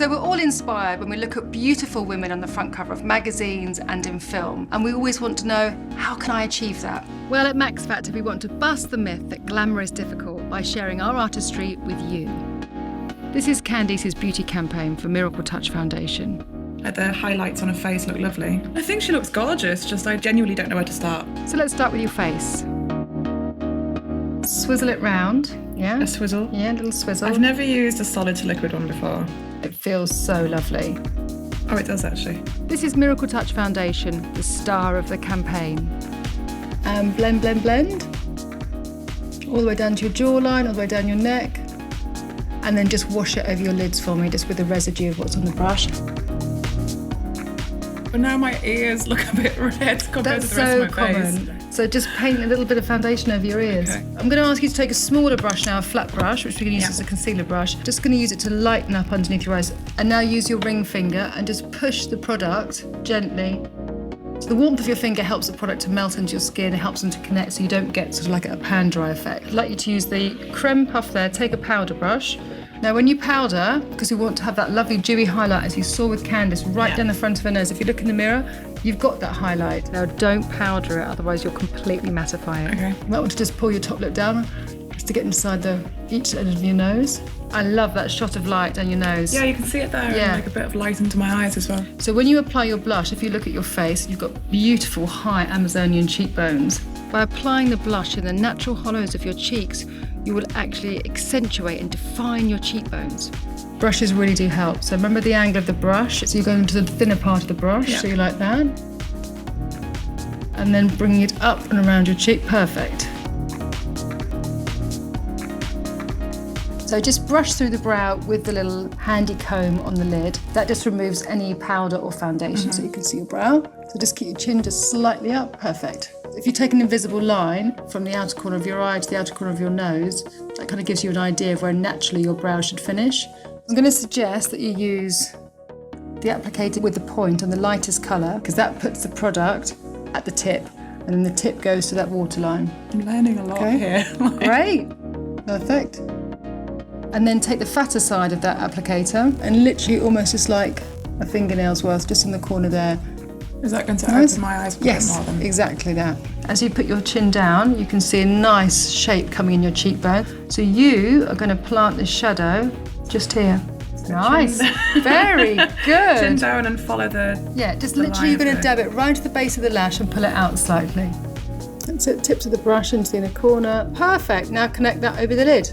So we're all inspired when we look at beautiful women on the front cover of magazines and in film, and we always want to know, how can I achieve that? Well, at Max Factor, we want to bust the myth that glamour is difficult by sharing our artistry with you. This is Candice's beauty campaign for Miracle Touch Foundation. The highlights on her face look lovely. I think she looks gorgeous, just I genuinely don't know where to start. So let's start with your face. Swizzle it round, yeah? A swizzle? Yeah, a little swizzle. I've never used a solid to liquid one before. It feels so lovely. Oh, it does actually. This is Miracle Touch Foundation, the star of the campaign. And blend, blend, blend. All the way down to your jawline, all the way down your neck. And then just wash it over your lids for me, just with the residue of what's on the brush. But now my ears look a bit red compared to the rest of my face. So just paint a little bit of foundation over your ears. Okay. I'm going to ask you to take a smaller brush now, a flat brush, which we can use as a concealer brush. Just going to use it to lighten up underneath your eyes. And now use your ring finger and just push the product gently. So the warmth of your finger helps the product to melt into your skin, it helps them to connect so you don't get sort of like a pan dry effect. I'd like you to use the creme puff there, take a powder brush. Now when you powder, because we want to have that lovely dewy highlight as you saw with Candice right down the front of her nose, if you look in the mirror, you've got that highlight. Now don't powder it, otherwise you'll completely mattify it. Okay. You might want to just pull your top lip down just to get inside each end of your nose. I love that shot of light down your nose. Yeah, you can see it there, and like a bit of light into my eyes as well. So when you apply your blush, if you look at your face, you've got beautiful high Amazonian cheekbones. By applying the blush in the natural hollows of your cheeks, you will actually accentuate and define your cheekbones. Brushes really do help. So remember the angle of the brush. So you're going to the thinner part of the brush, so you like that. And then bringing it up and around your cheek, perfect. So just brush through the brow with the little handy comb on the lid. That just removes any powder or foundation so you can see your brow. So just keep your chin just slightly up, perfect. If you take an invisible line from the outer corner of your eye to the outer corner of your nose, that kind of gives you an idea of where naturally your brow should finish. I'm going to suggest that you use the applicator with the point on the lightest colour, because that puts the product at the tip, and then the tip goes to that waterline. I'm learning a lot here. Great, perfect. And then take the fatter side of that applicator and literally almost just like a fingernail's worth, just in the corner there. Is that going to open my eyes a bit more then? Exactly that. As you put your chin down, you can see a nice shape coming in your cheekbone. So you are going to plant the shadow just here. Nice, very good. Chin down and follow the just literally you're going to dab it right to the base of the lash and pull it out slightly. That's it, tips of the brush into the inner corner. Perfect, now connect that over the lid.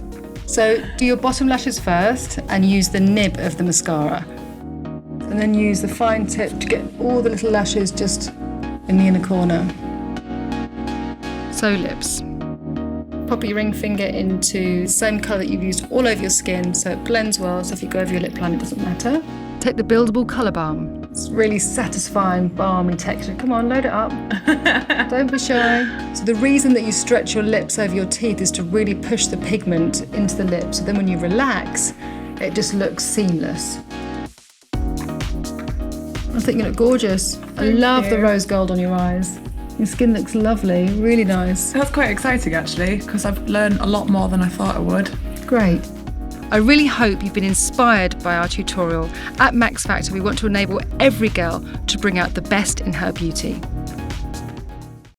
So do your bottom lashes first and use the nib of the mascara. And then use the fine tip to get all the little lashes just in the inner corner. So lips. Pop your ring finger into the same colour that you've used all over your skin so it blends well, so if you go over your lip line it doesn't matter. Take the Buildable Colour Balm. It's really satisfying, balmy texture. Come on, load it up. Don't be shy. So the reason that you stretch your lips over your teeth is to really push the pigment into the lips. So then when you relax, it just looks seamless. I think you look gorgeous. I love the rose gold on your eyes. Your skin looks lovely, really nice. That's quite exciting actually, because I've learned a lot more than I thought I would. Great. I really hope you've been inspired by our tutorial. At Max Factor, we want to enable every girl to bring out the best in her beauty.